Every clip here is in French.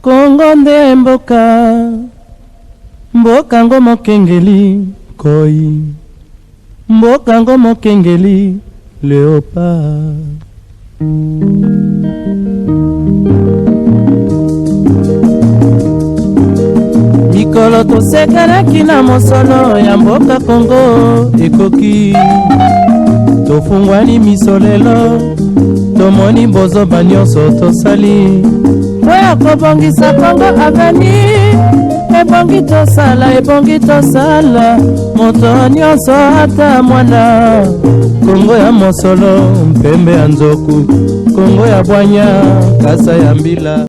Kongo nde mboka, mboka ngo mokengeli koi, mboka ngo mokengeli léopard. Mikolo tosekanaki na mosolo ya mboka Kongo ekoki, tofungwani miso lelo, tomoni bozoba nyonso tosali oya kobongisa Kongo aveni. Ebongi tosala moto nyonso ata mwana. Kongo ya mosolo mpembe ya nzoku, Kongo ya bwanya kasa ya mbila.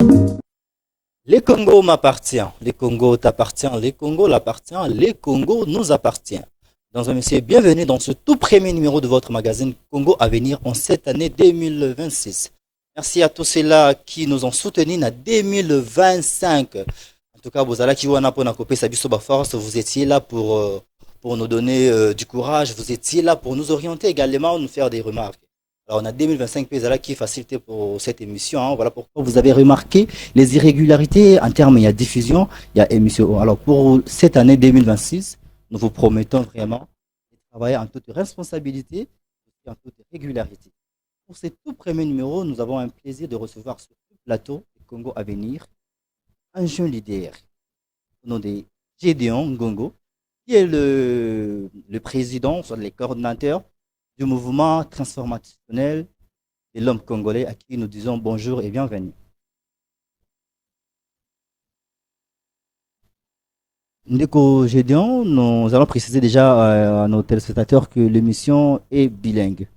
Les Congo m'appartient, les Congo t'appartient, les Congo l'appartient, les Congo nous appartient. Dans un monsieur, bienvenue dans ce tout premier numéro de votre magazine Congo à venir en cette année 2026. Merci à tous ceux-là qui nous ont soutenus en 2025. En tout cas, vous allez qui force, vous étiez là pour nous donner du courage, vous étiez là pour nous orienter également, nous faire des remarques. Alors on a 2025 PSALA qui est facilité pour cette émission. Hein. Voilà pourquoi vous avez remarqué les irrégularités en termes, il y a diffusion, il y a émission. Alors pour cette année 2026, nous vous promettons vraiment de travailler en toute responsabilité et en toute régularité. Pour ce tout premier numéro, nous avons un plaisir de recevoir sur le plateau du Congo à venir un jeune leader au nom de Gédéon Ngongo, qui est le président, soit les coordinateurs du mouvement transformationnel de l'homme congolais, à qui nous disons bonjour et bienvenue. Ndeko Gédéon, nous allons préciser déjà à nos téléspectateurs que l'émission est bilingue.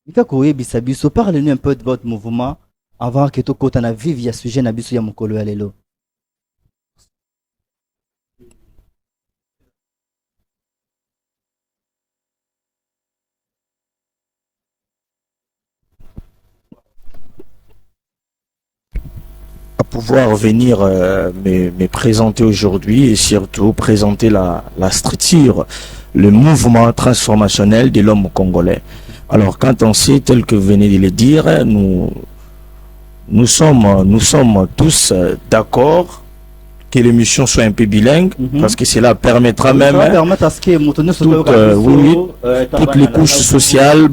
Mikakoye Bisabiso, parlez-nous un peu de votre mouvement avant que tout côté na vive ya sujet na biso ya mokolo ya lelo. Pouvoir venir me présenter aujourd'hui et surtout présenter la structure, le mouvement transformationnel de l'homme congolais. Alors quand on sait, tel que vous venez de le dire, nous sommes tous d'accord que l'émission soit un peu bilingue, parce que cela permettra même toutes les couches sociales,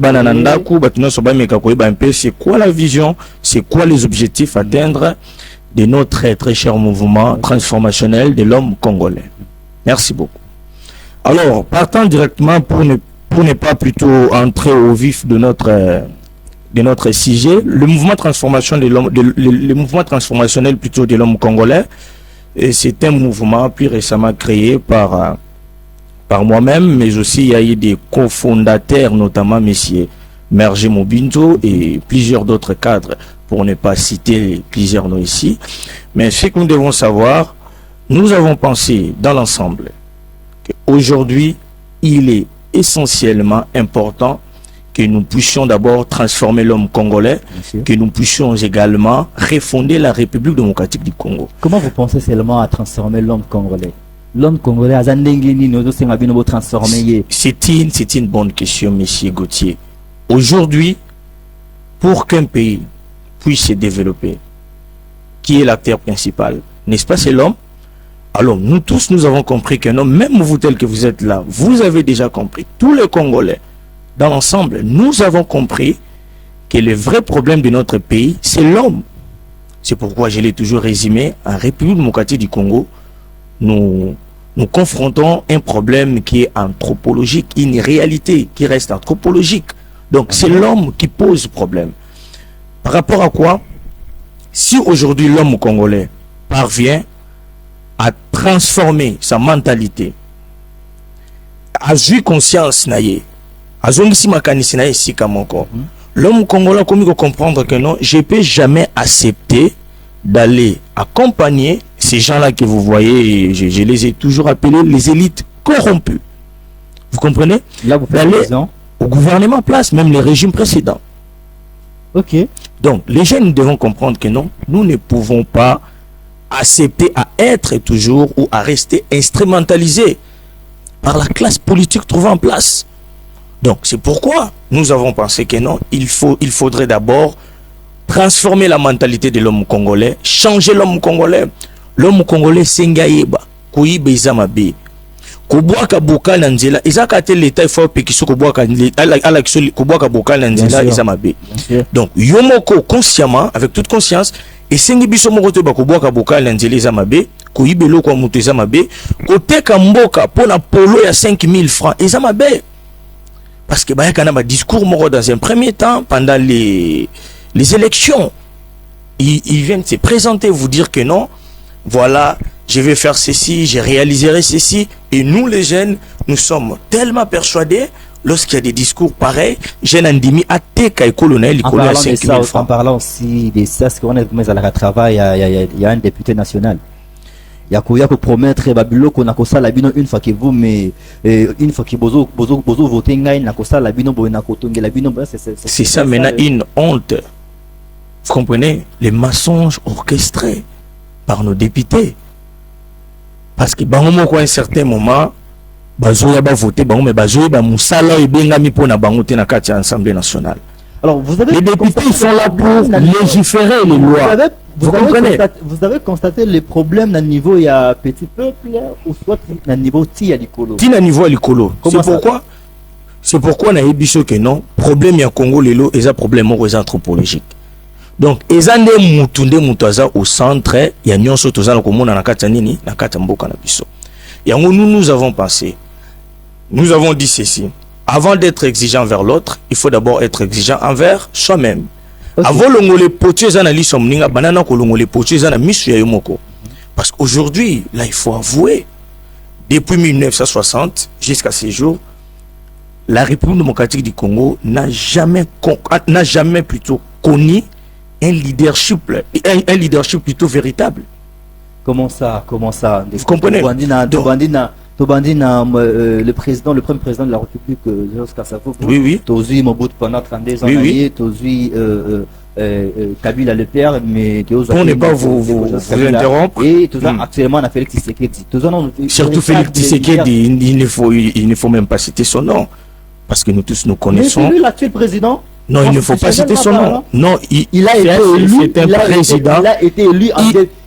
c'est quoi la vision, c'est quoi les objectifs à atteindre de notre très cher mouvement transformationnel de l'homme congolais. Merci beaucoup. Alors, partant directement pour ne pas plutôt entrer au vif de notre sujet, le mouvement transformationnel plutôt de l'homme congolais, c'est un mouvement plus récemment créé par moi-même, mais aussi il y a eu des cofondateurs, notamment messieurs Merge Mobinto et plusieurs d'autres cadres, pour ne pas citer plusieurs noms ici. Mais ce que nous devons savoir, nous avons pensé dans l'ensemble qu'aujourd'hui, il est essentiellement important que nous puissions d'abord transformer l'homme congolais, que nous puissions également refonder la République démocratique du Congo. Comment vous pensez seulement à transformer l'homme congolais? L'homme congolais a transformé. C'est une bonne question, monsieur Gauthier. Aujourd'hui, pour qu'un pays puisse se développer, qui est l'acteur principal, n'est-ce pas, c'est l'homme? Alors nous tous, nous avons compris que non, même vous tel que vous êtes là, vous avez déjà compris, tous les Congolais, dans l'ensemble, nous avons compris que le vrai problème de notre pays, c'est l'homme. C'est pourquoi je l'ai toujours résumé, en République démocratique du Congo, nous confrontons un problème qui est anthropologique, une réalité qui reste anthropologique. Donc c'est l'homme qui pose problème. Par rapport à quoi? Si aujourd'hui l'homme congolais parvient à transformer sa mentalité, à jouir conscience naïe, à l'homme congolais a commis de comprendre que non, je ne peux jamais accepter d'aller accompagner ces gens-là que vous voyez, je les ai toujours appelés les élites corrompues. Vous comprenez? Là, vous faites raison. Au gouvernement place, même les régimes précédents. Ok. Donc, les jeunes devons comprendre que non, nous ne pouvons pas accepter à être toujours ou à rester instrumentalisés par la classe politique trouvée en place. Donc, c'est pourquoi nous avons pensé que non, il faudrait d'abord transformer la mentalité de l'homme congolais, changer l'homme congolais l'homme congolais sengaïba koyiba eza mabe kobwaka bokal na nzela ezaka te l'état il faut pekiso kobwaka ala kiso kobwaka bokal na nzela eza mabe. Donc yo moko consciemment avec toute conscience esengi biso moko to bakobwaka bokal na nzela eza mabe koyiba eloko moto eza mabe koteka mboka pona polo ya 5000 francs eza mabe. Parce que bayaka na ba discours moko dans un premier temps pendant les élections ils viennent se présenter vous dire que non voilà je vais faire ceci, je réaliserai ceci. Et nous, les jeunes, nous sommes tellement persuadés, lorsqu'il y a des discours pareils, jeune Andimi a teka et colonel, il connaît à 5 000 francs. En parlant aussi de ça, ce qu'on a mis à la travail, il y a un député national. Il y a quoi pour promettre Babylone qu'on a comme ça la bino une fois que vous mais une fois que bozo voter ngaï na comme ça la bino boina kotonge la bino c'est ça maintenant une honte. Vous comprenez les mensonges orchestrés par nos députés. Parce que bango à un certain moment bazoya ba voter bango mais bazoya ba musala ebengami pona bango te na kati ya Assemblée nationale. Alors vous avez les députés sont là pour légiférer les lois. Vous avez constaté les problèmes à niveau il y a petit peuple ou soit à niveau ti à l'icolo. Ti na niveau à l'icolo. C'est pourquoi on a ébiso que non problème ya Congo lelo eza problème anthropologique. Donc ezande mutunde mutaza au centre ya nyonso tozala komona na kati nini na kati mboka na biso. Yango nous avons pensé. Nous avons dit ceci. Avant d'être exigeant vers l'autre, il faut d'abord être exigeant envers soi-même. Avant longole potier za na lisomninga banana ko longole potier za na misu ya yomoko. Parce qu'aujourd'hui, là il faut avouer depuis 1960 jusqu'à ces jours, la République démocratique du Congo n'a jamais plutôt connu un leadership plutôt véritable. Comment ça vous comprenez le premier président de la République Joseph Kasavubu oui tozi Mobutu pendant 32 ans tozi Kabila le père mais on n'est pas vous interrompre et tout ça actuellement on a Félix Tshisekedi surtout Félix Tshisekedi il ne faut même pas citer son nom parce que nous tous nous connaissons. Mais c'est lui l'actuel président. Non, il ne faut pas citer son nom. Non, il a été élu. C'est un président. Il a été élu.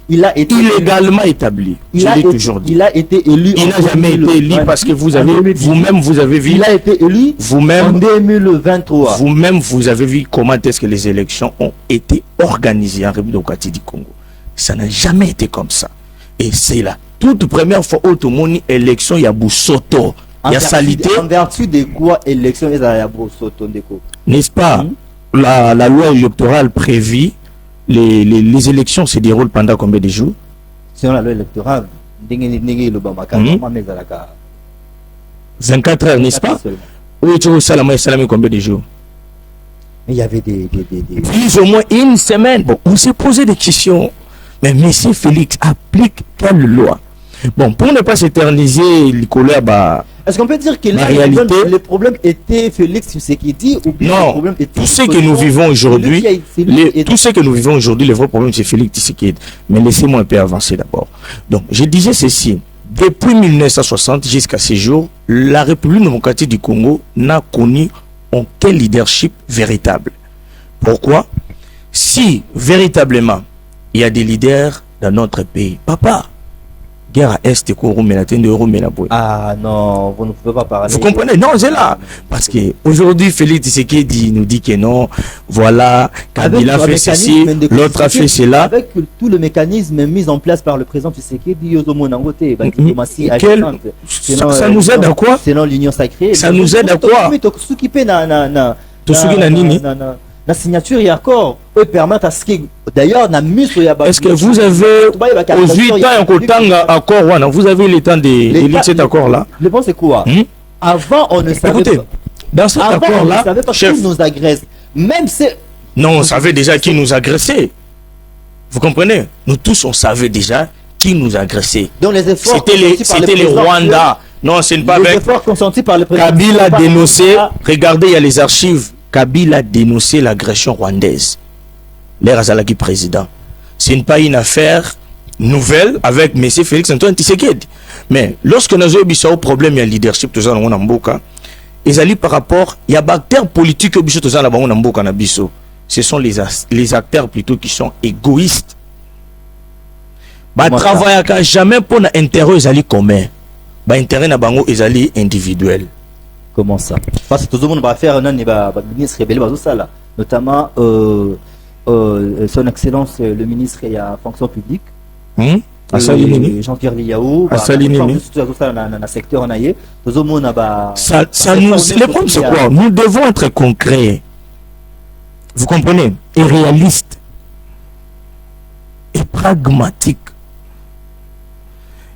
Il a été illégalement établi. Je l'ai toujours dit. Il a été élu. Il n'a jamais été élu parce que vous avez vous-même vous avez vu. Il a été élu vous-même en 2023. Vous-même vous avez vu comment est-ce que les élections ont été organisées en République démocratique du Congo. Ça n'a jamais été comme ça. Et c'est la toute première fois où tout le monde élection il y a Boussoto. Il y a salité. En vertu de quoi élection est à Boussoto ndeko? N'est-ce pas? La loi électorale prévue, les élections se déroulent pendant combien de jours? Selon la loi électorale, 24 heures, n'est-ce pas? Oui, tu as combien de jours? Il y avait des... Plus ou moins une semaine. Bon, on s'est posé des questions. Mais M. Félix applique quelle loi? Bon, pour ne pas s'éterniser, Nicolas, est-ce qu'on peut dire que là, le problème était Félix Tshisekedi ou bien non, le problème était tout ce que nous vivons aujourd'hui, tout ce que nous vivons aujourd'hui, le vrai problème c'est Félix Tshisekedi. Mais laissez-moi un peu avancer d'abord. Donc, je disais ceci. Depuis 1960 jusqu'à ces jours, la République démocratique du Congo n'a connu aucun leadership véritable. Pourquoi? Si véritablement il y a des leaders dans notre pays, papa, guerre à Est et ah non, vous ne pouvez pas parler. Vous comprenez? Non, c'est là. Parce que aujourd'hui, Félix Tshisekedi nous dit que non, voilà, Kabila fait ceci, l'autre a fait cela. Avec tout le mécanisme mis en place par le président Tshisekedi, ça nous aide à quoi? Selon l'union sacrée. Ça nous aide à quoi? La signature et accord peut permettre à ce que d'ailleurs est-ce que vous avez aux 8 ans accord vous avez le temps de cet accord là? Le bon c'est quoi? Avant on ne savait pas. Dans cet accord là, chef, qui nous agresse. Même si non, on savait déjà qui nous agressait. Vous comprenez? Nous tous on savait déjà qui nous agressait. Donc les efforts c'était les Rwandais. Non, ce n'est pas les avec efforts consentis par le président. Kabila dénoncé. Regardez, il y a les archives. Kabila a dénoncé l'agression rwandaise. L'air Azalaki président. Ce n'est pas une affaire nouvelle avec M. Félix Antoine Tshisekedi. Mais lorsque nous avons eu un problème, il y a un leadership, ils allaient par rapport, il y a des acteurs politiques ce sont les acteurs plutôt qui sont égoïstes. Ba travaillaka jamais pour na intérêt ezali commun. Ba intérêt na bango ezali individuel. Comment ça? Parce que tout le monde va faire un ministre rebelle ça là, notamment son excellence le ministre et la fonction publique. Jean-Pierre Liaou, ça nous, le problème c'est quoi? Nous devons être concrets, vous comprenez, et réalistes et pragmatiques.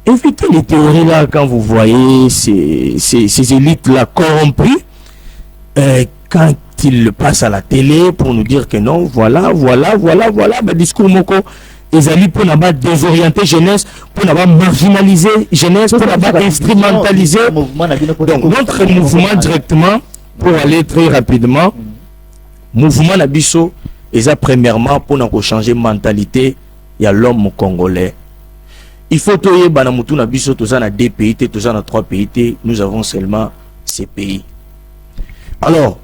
Évitez les théories là quand vous voyez ces élites là corrompues, quand ils passent à la télé pour nous dire que non, voilà, discours moko. Ils allaient pour n'avoir désorienter jeunesse, pour n'avoir marginalisé jeunesse, pour n'avoir instrumentalisé. Donc notre mouvement directement, pour aller très rapidement, mouvement Nabiso, et premièrement pour nous changer mentalité, il y a l'homme congolais. Il faut que nous Banamutu Nabiso, tous en a 2 pays, tous en a 3 pays, nous avons seulement ces pays. Alors,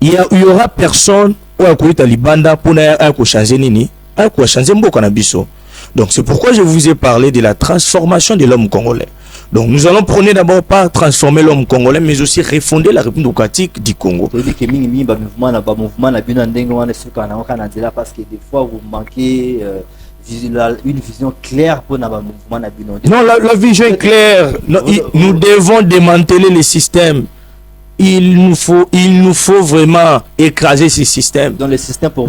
il y aura personne ou à côté Talibanda pour nous changer nini. Donc c'est pourquoi je vous ai parlé de la transformation de l'homme congolais. Donc nous allons prôner d'abord pas transformer l'homme congolais, mais aussi refonder la République démocratique du Congo. Parce que des fois vous manquez une vision claire pour le mouvement. Non, la vision est claire. Nous devons démanteler les systèmes. Il nous faut vraiment écraser ces systèmes. Donc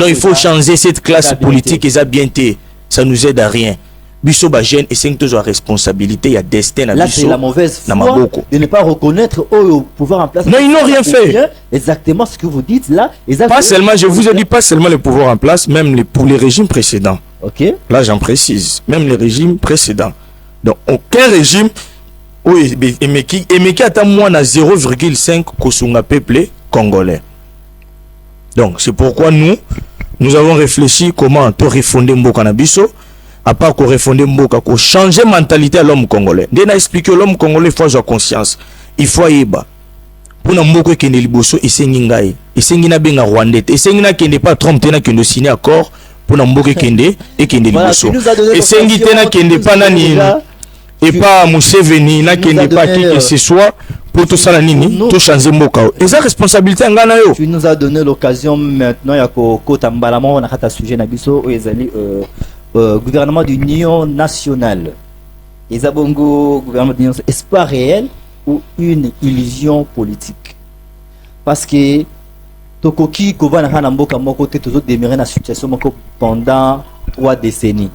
il faut changer cette classe politique et ça bien été. Ça nous aide à rien. Bisso Bajen et c'est toujours responsabilité, il y a destin à là c'est la mauvaise foi de ne pas reconnaître au pouvoir en place. Non, ils n'ont rien fait. Exactement ce que vous dites là. Pas seulement, je vous ai dit pas seulement le pouvoir en place, même pour les régimes précédents. Ok. Là j'en précise, même les régimes précédents. Donc aucun régime. Oui, Emeki attend moins à 0,5 Kosunga peuple congolais. Donc, c'est pourquoi nous avons réfléchi comment tout refonder Mboka Nabiso, à part qu'on refonder Mboka, qu'on changer mentalité à l'homme congolais. Dès qu'on a expliqué l'homme congolais, il faut avoir conscience. Il faut y aller. Pour nous Mboka qui est liboso, et c'est Ningaï. Et c'est Nina Benga Rwandais. Et c'est Nina qui n'est pas trompé, qui ne signé accord pour nous Mboka qui est liboso. Et c'est Nina qui n'est pas nani. Et pas Museveni, là qui n'est pas qui que ce soit, pour tout ça, là, tout changer Mboka. Et sa responsabilité, tu nous as donné l'occasion maintenant, il y a on a un sujet, gouvernement d'union nationale. Les abongo, gouvernement d'union, est-ce pas réel ou une illusion politique? Parce que, Tokoki, Kovana Hanamboka, Moko, toujours demeuré dans la situation pendant 3 décennies.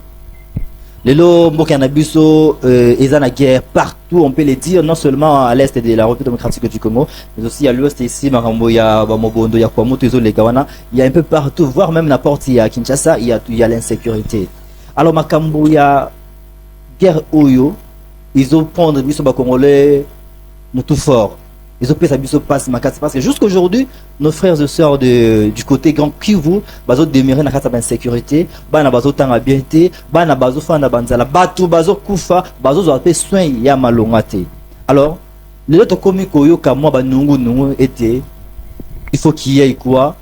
Les lots Mokanabiso, ils ont la guerre partout, on peut le dire, non seulement à l'est de la République démocratique du Congo, mais aussi à l'ouest ici, Maramboya, Bamobondo, Yakwamoto, les Gawana. Il y a un peu partout, voire même n'importe où, il y a Kinshasa, il y a l'insécurité. Alors, Makamboya, guerre Oyo, ils ont pris le biso congolais, tout fort. Ils ont pris sa biso passe parce que jusqu'aujourd'hui, nos frères et sœurs du côté Grand Kivu, bazo demeuré na kata insécurité, bana bazo tanga bienté, bana bazo fana banzala, batu bazo kufa, bazo zo apé soin ya malongate. Alors, les autres commis koyo kamwa ba nungu était il faut qu'il y ait quoi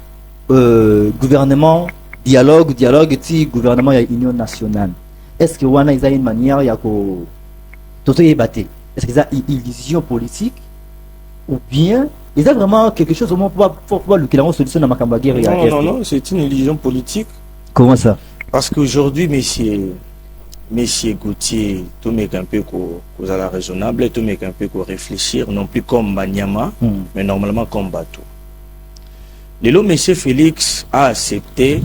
gouvernement dialogue ti gouvernement ya union nationale. Est-ce que wana ils a une manière ya ko toto yebate? Est-ce qu'ils a une vision politique? Ou bien, il y a vraiment quelque chose pour pouvoir le solution dans ma guerre. Non, c'est une illusion politique. Comment ça? Parce qu'aujourd'hui, messieurs Gauthier, tout mec un peu qu'on a la raisonnable, tout mec un peu qu'on réfléchir, non plus comme Banyama, mais normalement comme Bateau. Le monsieur Félix a accepté,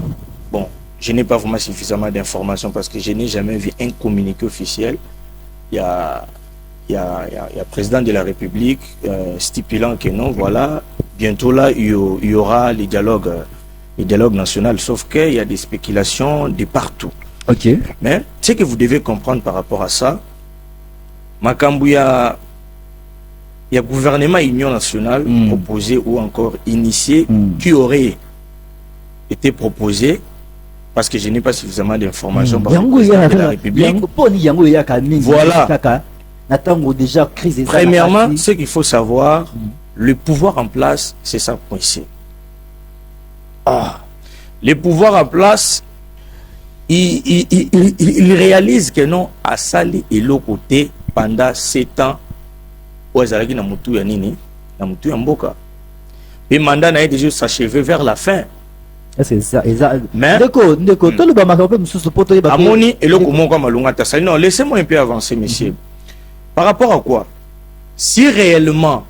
bon, je n'ai pas vraiment suffisamment d'informations parce que je n'ai jamais vu un communiqué officiel. Il y a président de la République stipulant que non, voilà, bientôt là, il y aura les dialogues nationaux, sauf qu'il y a des spéculations de partout. Ok. Mais ce que vous devez comprendre par rapport à ça, Makambouya, il y a gouvernement Union nationale proposé ou encore initié qui aurait été proposé, parce que je n'ai pas suffisamment d'informations par rapport à la République. Voilà. Déjà, crise. Premièrement, ce qu'il faut savoir, le pouvoir en place, c'est ça coincé. Le pouvoir en place, il réalise que non, à Sali et l'autre côté, pendant 7 ans, Ouazalaki na mutu ya nini, na mutu ya mboka. Et le mandat n'a déjà s'achevé vers la fin. Est-ce que ça, mais tout le bama peu monsieur poto ba amoni et l'autre comment malunga ta non, laissez-moi un peu avancer, monsieur. Par rapport à quoi? Si réellement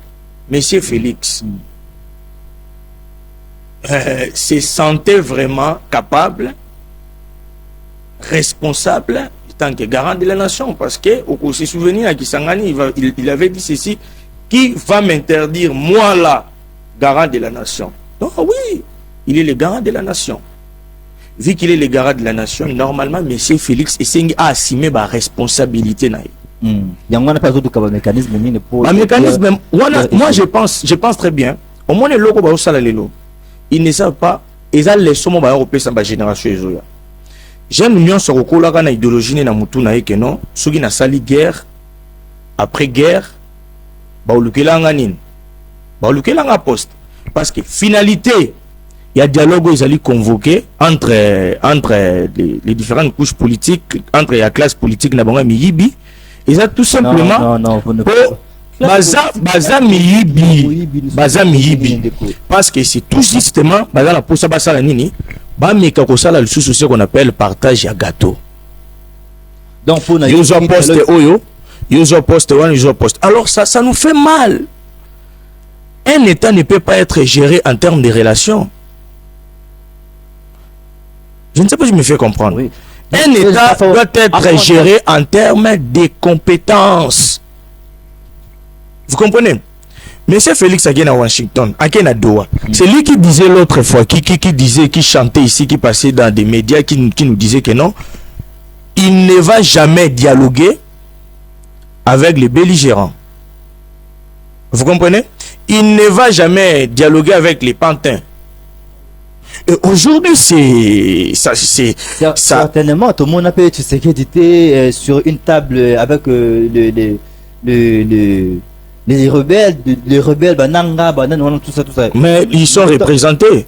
monsieur Félix se sentait vraiment capable, responsable en tant que garant de la nation, parce que au se souvenir à Kisangani, il avait dit ceci: qui va m'interdire, moi là, garant de la nation? Donc oui, il est le garant de la nation. Vu qu'il est le garant de la nation, normalement monsieur Félix a assumé sa responsabilité. Il y a un mécanisme pour mécanisme. Moi je pense très bien. Au moins les locaux ils ne savent pas, ils ont les sommes européens dans la génération. J'aime l'union sur le col à idéologie na mutu na que non, ceux qui na sali guerre après guerre, ba ulukelanga nini, ba ulukelanga poste, parce que finalité, il y a dialogue ils allaient convoquer entre les différentes couches politiques, entre la classe politique na banga miyibi, ils ont tout simplement baza miyibi parce que c'est tout justement baza la posa basala nini ba meka ko sala le sous ce qu'on appelle partage à gâteau. Donc pour user post oyo user post one user post, alors ça nous fait mal. Un état ne peut pas être géré en termes de relations. Je ne sais pas si je me fais comprendre. Oui. Un état doit être géré en termes de compétences. Vous comprenez? Monsieur Félix Aguena à Washington, Aguena Doha, c'est lui qui disait l'autre fois, qui disait, qui chantait ici, qui passait dans des médias, qui nous disait que non, il ne va jamais dialoguer avec les belligérants. Vous comprenez? Il ne va jamais dialoguer avec les pantins. Et aujourd'hui, c'est certainement, tout le monde a pu être sécurité sur une table avec les rebelles, Bananga, Banana, tout ça. Mais ils sont représentés.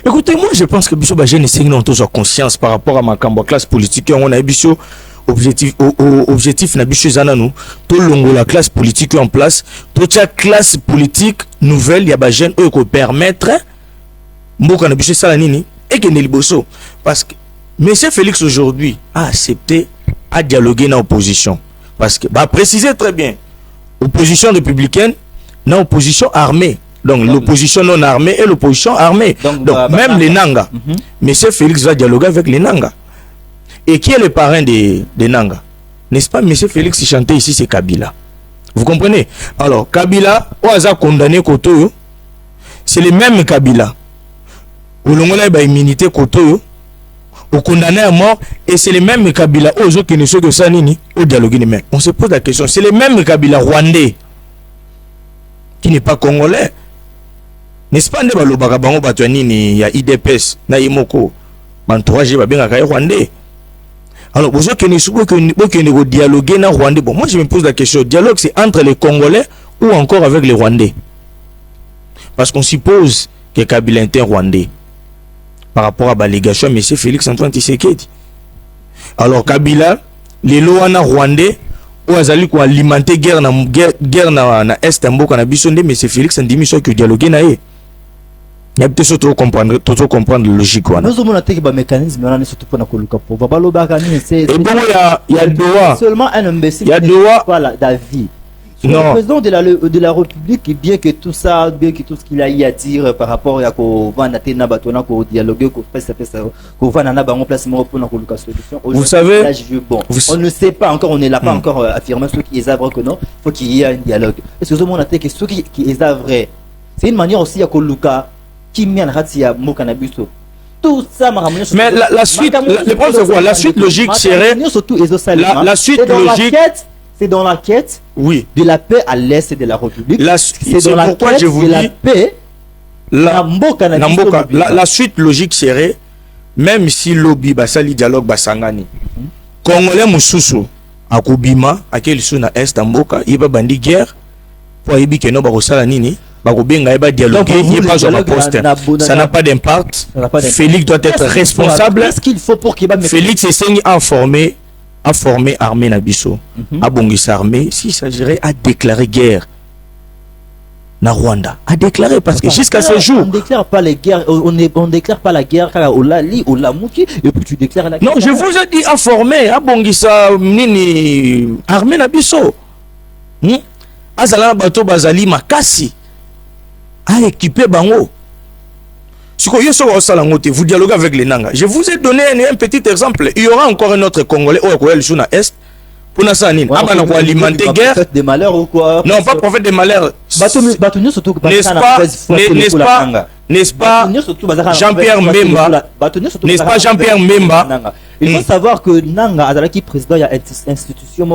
Écoutez, moi je pense que Bissot Bagé n'a pas conscience par rapport à ma classe politique. On a Bissot objectif na Bissot Zananou, tout le la classe politique en place, toute la classe politique nouvelle, il y a Bagé qui peut permettre Mboka na Bissot Salanini et que Neliboso. Parce que M. Félix aujourd'hui a accepté à dialoguer dans l'opposition. Parce que, préciser très bien, opposition républicaine, non opposition armée. Donc l'opposition non armée et l'opposition armée. Donc même les Nanga. M. Félix va dialoguer avec les Nanga. Et qui est le parrain des Nanga? N'est-ce pas, M. Félix chantait ici, c'est Kabila. Vous comprenez? Alors, Kabila, Oaza condamné Kotoyo, c'est le même Kabila. Olongola ba immunité Kotoyo, au condamné à mort, et c'est les mêmes Kabila aux autres qui ne sont que ça nini au dialogue. Mais on se pose la question, c'est les mêmes Kabila rwandais qui n'est pas congolais, n'est-ce pas? Ndeba lobaka bango batwani ni ya IDPS na Imoko bantoraje ba benga kay rwandais. Alors vous autres qui ne sont que dialoguer na rwandais. Bon, moi je me pose la question, dialogue c'est entre les Congolais ou encore avec les Rwandais? Parce qu'on suppose que Kabila est rwandais par rapport à la légation M. Félix Antoine Tshisekedi. Alors Kabila, les lois rwandais, ou azali ko alimenter guerre na est mboka na biso nde M. Félix andimi so que dialoguer na ye. Il y a peut-être trop comprendre la logique wana. Nous avons un mécanisme on a surtout pour na koluka pour babalo bakani c'est. Et bon il y a Doha. Seulement un imbécile. Il y a Doha. Voilà, David. Non. Le président de la République, bien que tout ça, bien que tout ce qu'il a eu à dire par rapport à ko vanatena batona ko dialoguer ko faire ça ko vanana ba en place pour na koluka solution. Vous savez, bon, on ne sait pas encore, on n'est là pas encore affirmé ceux qui est vrai que non, faut qu'il y ait un dialogue. Est-ce que tout le monde a dit que ceux qui est vrai, c'est une manière aussi à koluka qui mène ratia mo canabiso. Tout ça mais la suite le problème c'est quoi? La suite logique serait la suite logique. C'est dans la quête oui. de la paix à l'est de la République. C'est dans la quête de la paix. La suite logique serait, même si lobby basali dialogue basangani, Congolais mususu akubima akeli suna est mboka iba bandi guerre pour ibi keno ba kosala nini bakobenga ba dialoguer, il n'y a pas de poste. Ça n'a pas d'impact. Félix doit être responsable. Qu'est-ce qu'il faut pour qu'il Félix essaye à former armée Nabiso. À Bongis armée, s'il s'agirait à déclarer guerre na Rwanda, à déclarer parce que jusqu'à ce jour on déclare pas les guerres, on déclare pas la guerre car au Lali, au Lamouki et puis tu déclares la guerre. Non, je vous ai dit à former à Bongisa nini armée Nabiso. Azala bato bazali makasi à équiper bango. Si vous dialoguez avec les Nanga. Je vous ai donné un petit exemple. Il y aura encore un autre Congolais au Est. Pour nous alimenter guerre. Prophète des malheurs ou quoi? Non, pas prophète des malheurs. N'est-ce pas Jean-Pierre Memba? N'est-ce pas Jean-Pierre Memba? Il faut savoir que Nanga Azalaki président, il y a une institution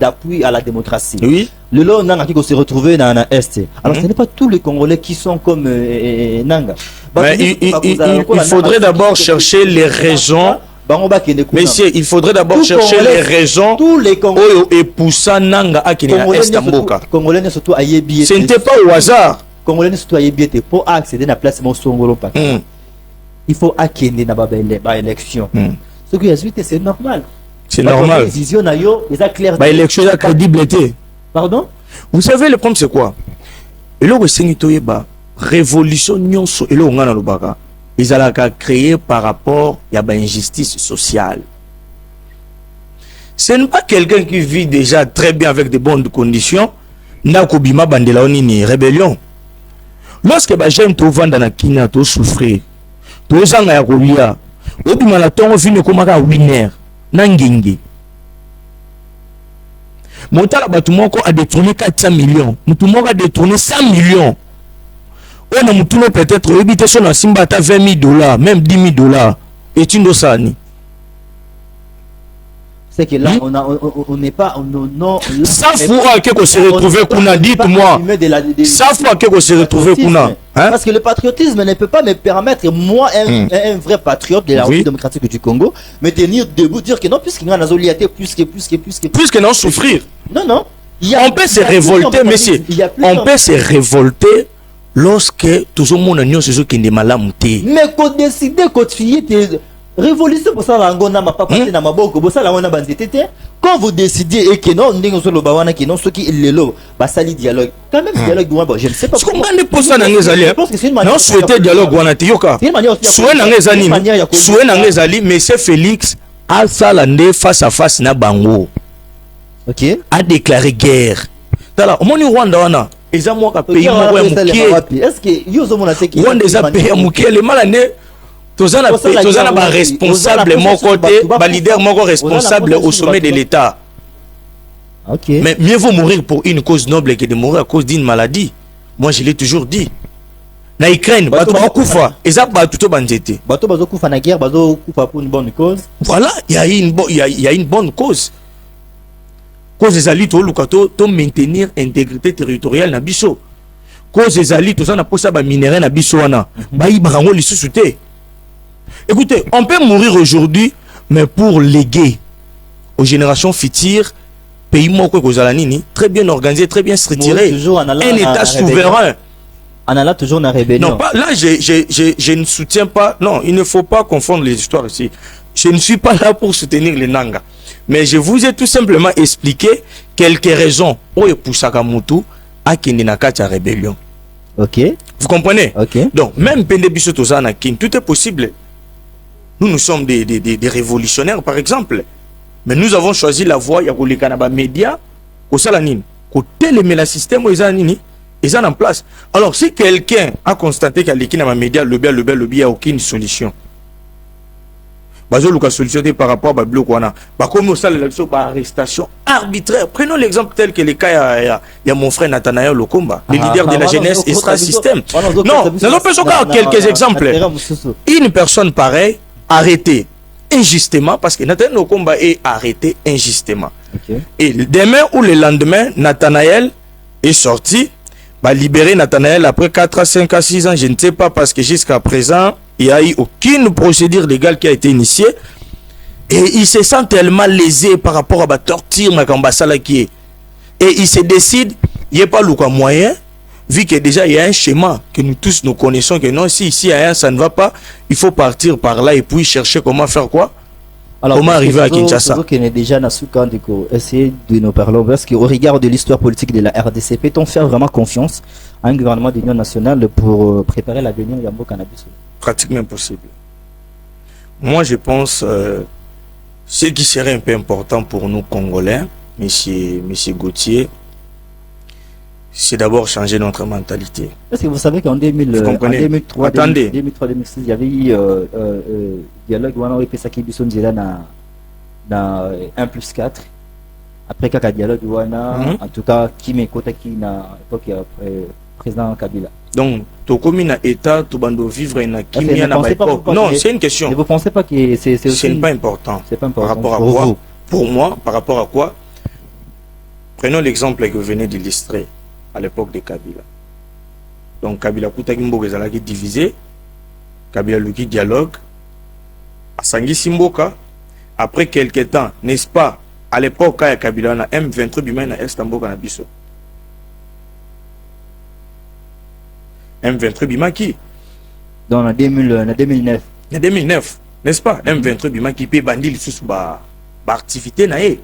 d'appui à la démocratie. Oui. Le lot Nanga qui se retrouver dans l'Est. Alors ce n'est pas tous les Congolais qui sont comme Nanga. Mais il faudrait d'abord chercher les raisons. Messieurs, il faudrait d'abord chercher les raisons et pousser Nanga à Estamboka. Ce n'était pas au hasard. Congolais surtout pour accéder à la place Monsongolo. Il faut accéder à la élection. Ce que c'est normal. C'est normal. L'élection est crédibilité. Pardon? Vous savez, le problème c'est quoi? Et là, révolution nyonso et là on a le baga. Ils allaient créer par rapport à l'injustice sociale. Ce n'est pas quelqu'un qui vit déjà très bien avec de bonnes conditions. N'a kobima bandela ni rébellion. Lorsque j'aime tout vendre dans kina tout souffrir, tout ça n'a kolia. Obima la tongo fini komaka winner. Nangenge. Montala batumoko a détourné 400 millions. Mutumoko a détourné 100 millions. On a mutuno peut-être évité son simba ta 20 000 $, même 10 000 $. Et tu nous sani. C'est que là, on n'est pas. Ça fois que se retrouver Kuna, dites-moi. Ça fois que se retrouver Kuna. Parce que le patriotisme ne peut pas me permettre, moi, un vrai patriote de la République démocratique du Congo, me tenir debout, dire que non, puisqu'il y a une azoliaté, plus que non souffrir. Non. On peut se révolter, messieurs. On peut se révolter lorsque tout le monde a ce qui est malade. Mais qu'on décide, qu'on fier, révolution pour ça, quand vous décidez et que non, ce qui est le basali dialogue, quand même dialogue, je ne sais pas. Non, souhaiter dialogue, monsieur Félix a salandé face à face na bango. Ok. A déclaré guerre. Tala, au moins Rwanda wana, ils ont moins pays moins est-ce que Rwanda ils ont pays moins le malané. Tous en a responsable mon côté, leader mon responsable au sommet de l'État. Okay. Mais mieux vaut mourir pour une cause noble que de mourir à cause d'une maladie. Moi je l'ai toujours dit. Na Ukraine, bato bakufa, eza bato to banzete. Bato bazokufa na guerre, bazokufa pour une bonne cause. Voilà, il y a une bonne cause. Cause des alliés to maintenir intégrité territoriale na biso. Cause des alliés to ça na posa ba minerai na biso wana. Ba ibango lisusu te. Écoutez, on peut mourir aujourd'hui, mais pour léguer aux générations futures, pays moko kozalani très bien organisé, très bien structuré, un État souverain. On a là toujours une rébellion. Non, pas, là, je ne soutiens pas. Non, il ne faut pas confondre les histoires ici. Je ne suis pas là pour soutenir les Nanga. Mais je vous ai tout simplement expliqué quelques raisons pour Sakamutu à Kindenakata rébellion. Ok. Vous comprenez? Ok. Donc, même Pendebiso Tozana Kin, tout est possible. Nous sommes des révolutionnaires, par exemple. Mais nous avons choisi la voie, il y a les Kanaba médias, au Salanine, côté le système, ils sont en place. Alors, si quelqu'un a constaté qu'il y a les médias, le il n'y a aucune solution. Bazo solution par rapport à Bablo Kwana. Comme au salle l'élection par arrestation arbitraire. Prenons l'exemple tel que les cas, il y a mon frère Nathanaël Lokomba, le leader de la jeunesse extra-système. Non, nous faisons encore quelques exemples. Une personne pareille, arrêtée injustement, parce que Nathanaël Lokomba est arrêté injustement. Okay. Et demain ou le lendemain, Nathanaël est sorti, va libérer Nathanaël après 4 à 5 à 6 ans, je ne sais pas, parce que jusqu'à présent, il n'y a eu aucune procédure légale qui a été initiée. Et il se sent tellement lésé par rapport à la torture qui est. Et il se décide, il n'y a pas le moyen, vu que déjà il y a un schéma que nous tous nous connaissons, que non, si ici ça ne va pas, il faut partir par là et puis chercher comment faire quoi. Alors, comment arriver à Kinshasa? Qui est déjà essayer de nous parler parce qu'au regard de l'histoire politique de la RDC, peut-on faire vraiment confiance à un gouvernement d'union nationale pour préparer l'avenir Yambo Cannabis? Pratiquement impossible. Moi, je pense ce qui serait un peu important pour nous Congolais, monsieur Gauthier, c'est d'abord changer notre mentalité. Parce que vous savez qu'en 2003, 2006, il y avait eu dialogue où Pesaki Bisson na 1+4. Après quelques dialogue en tout cas qui m'écoute qui na époque président Kabila. Donc to comme na état to bando vivre na kimia na époque. Non, c'est une question. Ne vous pensez pas que c'est pas important. C'est pas important. Par rapport à quoi? Pour moi, par rapport à quoi? Prenons l'exemple que vous venez d'illustrer à l'époque de Kabila. Donc Kabila Kouta Kimbo ezalaki divisé, Kabila Luki dialogue, Asangi Simboka, après quelques temps, n'est-ce pas, à l'époque quand Kabila na M23 bima na Estamboka na biso. M23 bima qui? Dans 2009. En 2009, n'est-ce pas? M23 bima qui peut bandir sous activité na e.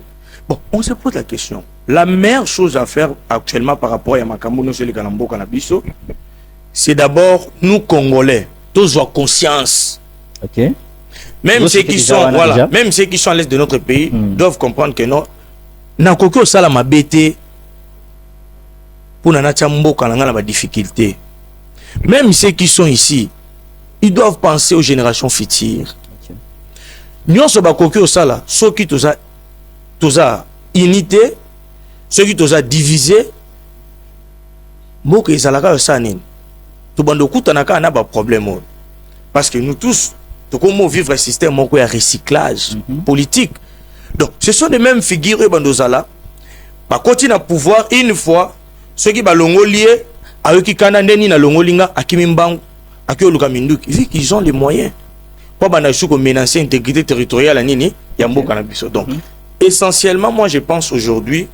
Bon, on se pose la question. La meilleure chose à faire actuellement par rapport à Makambo no seli kalambo kanabiso, c'est d'abord nous Congolais, tous avoir conscience. OK. Même ceux qui sont voilà, même ceux qui sont à l'est de notre pays doivent comprendre que non na kokyo sala mabete pour na chambo kananga na difficulté. Même ceux qui sont ici, ils doivent penser aux générations futures. Nous sommes kokyo sala, ceux qui toza unité, ceux qui toza divisé, moko ezalaka sanin. To bando kutanaka na ba problème parce que nous tous comment vivre un système de recyclage politique. Donc, ce sont les mêmes figures bandozala. Par contre, il a pouvoir une fois ceux qui balongo lié avec qui kanandeni na longolinga akimimbangu akioluka minduki vu qu'ils ont les moyens. Pas banashu comme menacer l'intégrité territoriale à nini yambo cannabis. Donc, essentiellement, moi je pense aujourd'hui,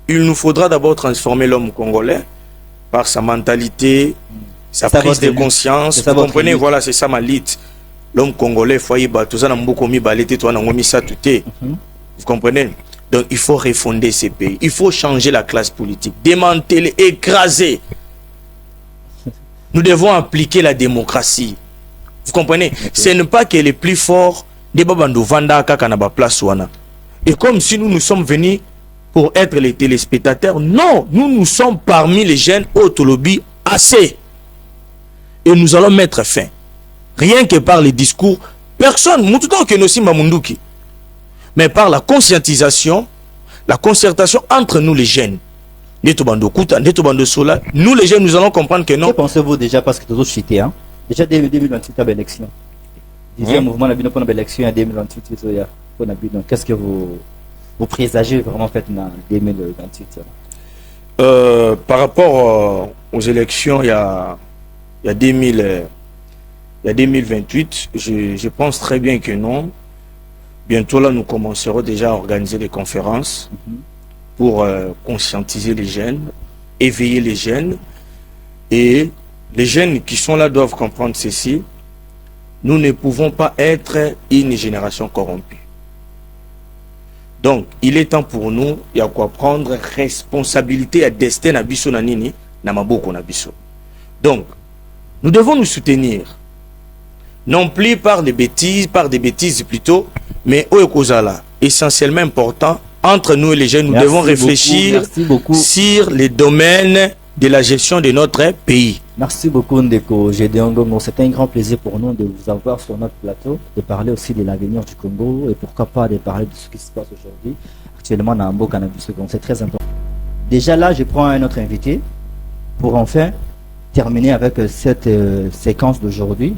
il nous faudra d'abord transformer l'homme congolais par sa mentalité, sa prise de conscience. Vous comprenez, voilà, c'est ça ma lutte. L'homme congolais, foyer, tout ça, vous comprenez? Donc il faut refonder ces pays. Il faut changer la classe politique, démanteler, écraser. Nous devons appliquer la démocratie. Vous comprenez? Ce n'est pas que les plus forts des babando vanda kakanaba place wana. Et comme si nous sommes venus pour être les téléspectateurs, non, nous sommes parmi les jeunes autolobby assez. Et nous allons mettre fin. Rien que par les discours, personne, mais par la conscientisation, la concertation entre nous les jeunes. Nous les jeunes, nous allons comprendre que non. Que pensez-vous déjà, parce que tous autres chutés, hein? Déjà dès 2028, il y a une élection. Deuxième mouvement, il y a une élection en 2028. Qu'est-ce que vous présagez vraiment fait en 2028? Par rapport aux élections, il y a 2028, je pense très bien que non. Bientôt là, nous commencerons déjà à organiser des conférences pour conscientiser les jeunes, éveiller les jeunes. Et les jeunes qui sont là doivent comprendre ceci. Nous ne pouvons pas être une génération corrompue. Donc, il est temps pour nous, il y a quoi prendre responsabilité à destin à biso nanini, na maboko na biso. Donc, nous devons nous soutenir. Non plus par des bêtises plutôt, mais au Ekozala, essentiellement important, entre nous et les jeunes, nous devons réfléchir sur les domaines de la gestion de notre pays. Merci beaucoup Ndeko Gédéon Gongo. C'est un grand plaisir pour nous de vous avoir sur notre plateau, de parler aussi de l'avenir du Congo et pourquoi pas de parler de ce qui se passe aujourd'hui. Actuellement, dans Ambo Cannabis, c'est très important. Déjà là, je prends un autre invité pour enfin terminer avec cette séquence d'aujourd'hui.